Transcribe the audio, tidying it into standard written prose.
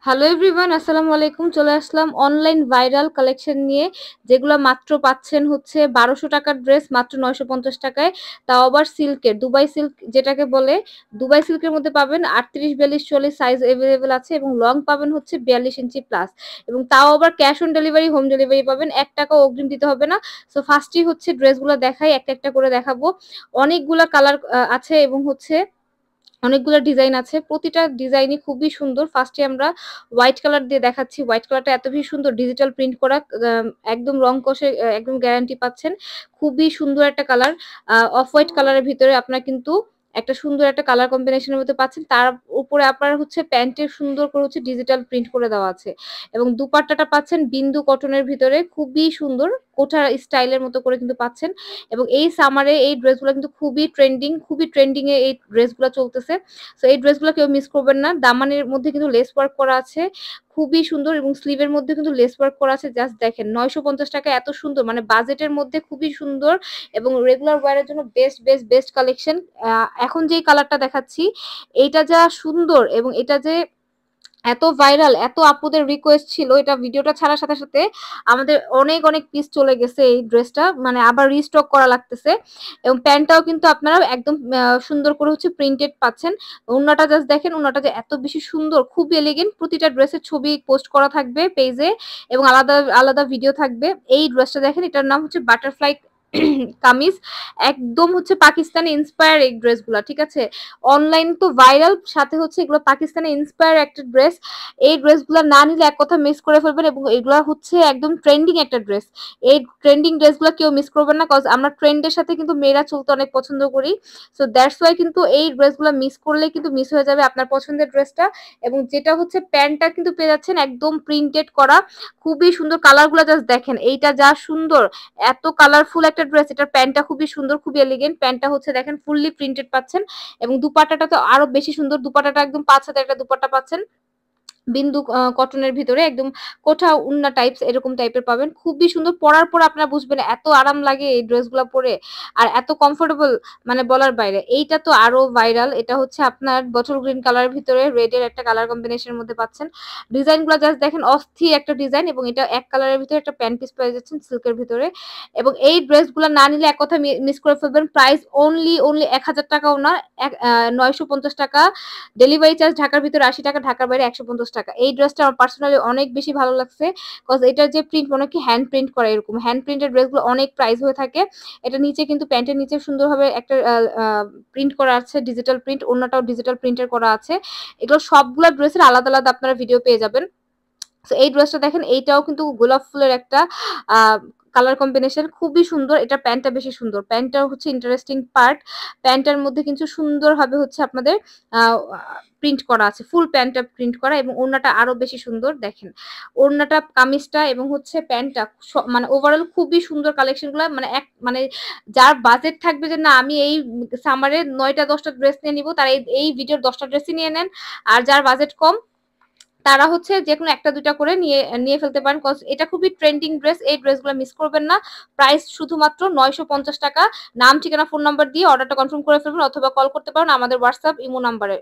Hello everyone, আসসালামু আলাইকুম। চলে আসলাম অনলাইন ভাইরাল কালেকশন নিয়ে, যেগুলো মাত্র পাচ্ছেন হচ্ছে ১২০০ টাকার ড্রেস মাত্র ৯৫০ টাকায়। তাও আবার সিল্কের, দুবাই সিল্ক যেটাকে বলে। দুবাই সিল্কের মধ্যে পাবেন ৩৮, ৪২, ৪০ সাইজ এভেলেবেল আছে এবং লং পাবেন হচ্ছে ৪২ ইঞ্চি প্লাস। এবং তাও আবার cash on delivery, home delivery পাবেন। ৳১ অগ্রিম দিতে হবে না। সো ফার্স্টেই হচ্ছে ড্রেসগুলো দেখাই, একটা একটা করে দেখাবো। অনেকগুলা কালার আছে এবং হচ্ছে অনেকগুলা ডিজাইন আছে। প্রতিটা ডিজাইনই খুবই সুন্দর। ফার্স্টে আমরা হোয়াইট কালার দিয়ে দেখাচ্ছি। হোয়াইট কালারটা এত বেশি সুন্দর, ডিজিটাল প্রিন্ট করা, একদম রং কষে একদম গ্যারান্টি পাচ্ছেন। খুবই সুন্দর একটা কালার। অফ হোয়াইট কালারের ভিতরে আপনার কিন্তু একটা সুন্দর একটা কালার কম্বিনেশন এর মধ্যে পাচ্ছেন। তার উপরে আপনার হচ্ছে প্যান্টের সুন্দর করে হচ্ছে ডিজিটাল প্রিন্ট করে দেওয়া আছে। এবং দুপাট্টাটা পাচ্ছেন বিন্দু কটনের ভিতরে, খুবই সুন্দর। কোঠা স্টাইলের মতো করে কিন্তু পাচ্ছেন। এবং এই সামারে এই ড্রেসগুলা কিন্তু খুবই ট্রেন্ডিং এ এই ড্রেসগুলা চলতেছে। সো এই ড্রেসগুলা কেউ মিস করবেন না। দামানের মধ্যে কিন্তু লেস ওয়ার্ক করা আছে। খুবই সুন্দর এবং স্লিভের মধ্যে কিন্তু লেস ওয়ার্ক করা আছে। জাস্ট দেখেন, ৳৯৫০ এত সুন্দর, মানে বাজেটের মধ্যে খুবই সুন্দর এবং রেগুলার ওয়্যার এর জন্য বেস্ট কালেকশন। এখন যেই কালারটা দেখাচ্ছি, এইটা যা সুন্দর এবং এটা যে এত ভাইরাল, এত আপুদের রিকোয়েস্ট ছিল, এটা ভিডিওটা ছাড়ার সাথে আমাদের অনেক পিস চলে গেছে এই ড্রেসটা। মানে আবার রিস্টক করা লাগতেছে। এবং প্যান্টটাও কিন্তু আপনারা একদম সুন্দর করে হচ্ছে প্রিন্টেড পাচ্ছেন। ওড়নাটা জাস্ট দেখেন, ওড়নাটা যে এত বেশি সুন্দর, খুব এলিগেন্ট। প্রতিটা ড্রেসের ছবি পোস্ট করা থাকবে পেজে এবং আলাদা ভিডিও থাকবে। এই ড্রেসটা দেখেন, এটার নাম হচ্ছে বাটারফ্লাই কামিজ। একদম হচ্ছে পাকিস্তানি ইন্সপায়ার এই ড্রেসগুলা, ঠিক আছে? অনলাইন তো ভাইরাল, সাথে হচ্ছে এগুলো পাকিস্তানি ইন্সপায়ার একটা ড্রেস। এই ড্রেসগুলো না নিলে এক কথা মিস করে ফেলবেন এবং এগুলা হচ্ছে একদম ট্রেন্ডিং একটা ড্রেস। এই ট্রেন্ডিং ড্রেসগুলো কেউ মিস করবেন না, কজ আমরা ট্রেন্ডের সাথে কিন্তু মেয়েরা চলতে অনেক পছন্দ করি। সো দ্যাটস ওয়াই কিন্তু এই ড্রেসগুলো মিস করলে কিন্তু মিস হয়ে যাবে আপনার পছন্দের ড্রেসটা। এবং যেটা হচ্ছে প্যান্টটা কিন্তু পেয়ে যাচ্ছেন একদম প্রিন্টেড করা, খুবই সুন্দর। কালারগুলো জাস্ট দেখেন, এইটা যা সুন্দর, এত কালারফুল একটা ড্রেস। এটার প্যান্টটা খুবই সুন্দর, খুবই এলিগেন্ট। প্যান্টটা হচ্ছে দেখেন ফুললি প্রিন্টেড পাচ্ছেন। এবং দুপাট্টাটা তো আরো বেশি সুন্দর। দুপাট্টাটা একদম ৫ হাতের একটা দুপাট্টা পাচ্ছেন। বিন্দু কটনের ভিতরে একদম কোঠা উন্না টাইপস, এরকম টাইপের পাবেন। খুবই সুন্দর। পরার পর আপনারা বুঝবেন এত আরাম লাগে এই ড্রেসগুলা পরে। আর এত কমফোর্টেবল, মানে বলার বাইরে। এইটা তো আরো ভাইরাল। এটা হচ্ছে আপনার বটল গ্রিন কালারের ভিতরে রেড এর একটা কালার কম্বিনেশনের মধ্যে পাচ্ছেন। ডিজাইনগুলো জাস্ট দেখেন, অস্থির একটা ডিজাইন। এবং এটা এক কালারের ভিতরে একটা প্যান্ট পিস পেয়ে যাচ্ছেন সিল্কের ভিতরে। এবং এই ড্রেসগুলো না নিলে এক কথা মিস করে ফেলবেন। প্রাইস অনলি ৳১,০০০ না, ৳৯৫০। ডেলিভারি চার্জ ঢাকার ভিতরে ৳৮০, ঢাকার বাইরে ৳১৫০। এই ড্রেসটা আমার পার্সোনালি অনেক বেশি ভালো লাগছে। কজ এটার যে প্রিন্ট মনে হয় কি হ্যান্ড প্রিন্ট করা এরকম। হ্যান্ড প্রিন্টের ড্রেসগুলো অনেক প্রাইস হয়ে থাকে। এটা নিচে কিন্তু প্যান্টের নিচে সুন্দরভাবে একটা প্রিন্ট করা আছে, ডিজিটাল প্রিন্ট। ওড়নাটাও ডিজিটাল প্রিন্টের করা আছে। এগুলো সবগুলা ড্রেসের আলাদা আপনারা ভিডিও পেয়ে যাবেন। সো এই ড্রেসটা দেখেন, এইটাও কিন্তু গোলাপ ফুলের একটা আ কালার কম্বিনেশন, খুবই সুন্দর। এটার প্যান্টটা বেশি সুন্দর। প্যান্টটা হচ্ছে ইন্টারেস্টিং পার্ট। প্যান্টটার মধ্যে কিন্তু সুন্দরভাবে হচ্ছে আপনাদের আ প্রিন্ট করা আছে। ফুল প্যান্টটা প্রিন্ট করা এবং ওড়নাটা আরো বেশি সুন্দর। দেখেন, ওড়নাটা, কামিজটা এবং হচ্ছে প্যান্টটা মানে ওভারঅল খুবই সুন্দর কালেকশনগুলা। মানে যার বাজেট থাকবে যে না আমি এই সামারে ৯ টা ১০ টা ড্রেস নিয়ে নিবো, তারা এই ভিডিওর ১০ টা ড্রেসই নিয়ে নেন। আর যার বাজেট কম, তারা হচ্ছে যেকোনো ১ টা ২ টা করে নিয়ে ফেলতে পারেন। কজ এটা খুবই ট্রেন্ডিং ড্রেস। এই ড্রেসগুলো মিস করবেন না। প্রাইস শুধুমাত্র ৳৯৫০। নাম, ঠিকানা, ফোন নাম্বার দিয়ে অর্ডারটা কনফার্ম করে ফেলবেন অথবা কল করতে পারেন আমাদের WhatsApp, ইমো নাম্বারে।